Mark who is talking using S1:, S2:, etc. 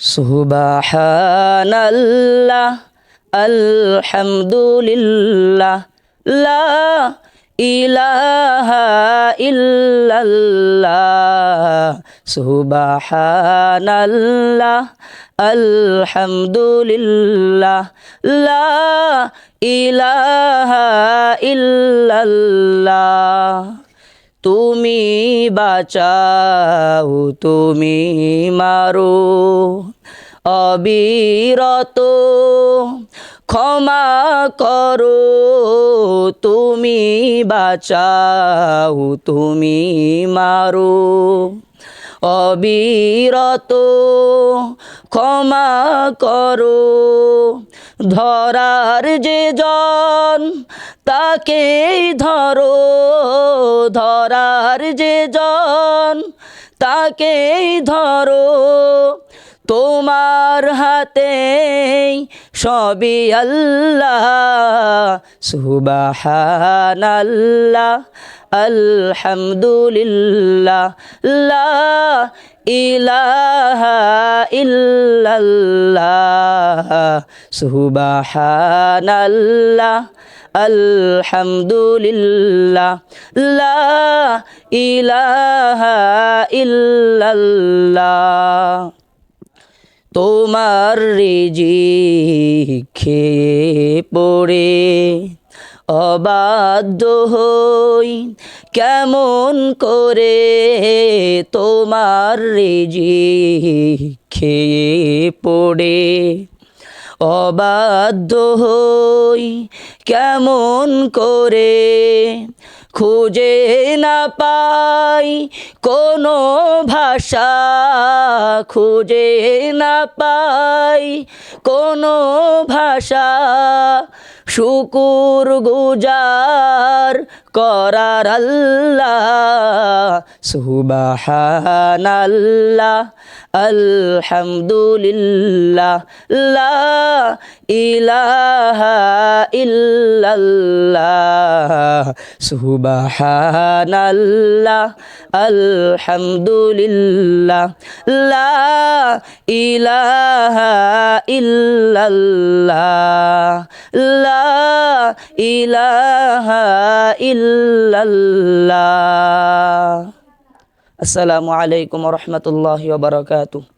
S1: সুবহানাল্লাহ আলহামদুলিল্লাহ লা ইলাহা ইল্লাল্লাহ সুবহানাল্লাহ আলহামদুলিল্লাহ লা ইলাহা ইল্লাল্লাহ। তুমি বাঁচাও তুমি মারো অবিরত ক্ষমা করো, তুমি বাঁচাও তুমি মারো অবিরত ক্ষমা করো। ধরার যে জন তাকেই ধরো, ধরার যে জন তাকেই ধরো, তোমার হাতে সবই আল্লাহ। সুবহানাল্লাহ আলহামদুলিল্লাহ লা ইলাহা ইল্লাল্লাহ সুবহানাল্লাহ আলহামদুলিল্লাহ লা ইলাহা ইল্লাল্লাহ। তোমার রিজিক খেয়ে পড়ে অবাধ্য হই কেমন করে, তোমার রিজিক খেয়ে পড়ে অবাধ্য হই কেমন করে। খুঁজে না পাই কোনো ভাষা, খুঁজে না পাই কোনো ভাষা, শুকুর গুজার করার আল্লাহ। সুবহানাল্লাহ আলহামদুলিল্লাহ লা ইলাহা ইল্লাল্লাহ সুবহানাল্লাহ আলহামদুলিল্লাহ লা ইলাহা ইল্লাল্লাহ লা ইলাহা ইল্লাল্লাহ। আসসালামু আলাইকুম ওয়া রাহমাতুল্লাহি ওয়া বারাকাতুহু।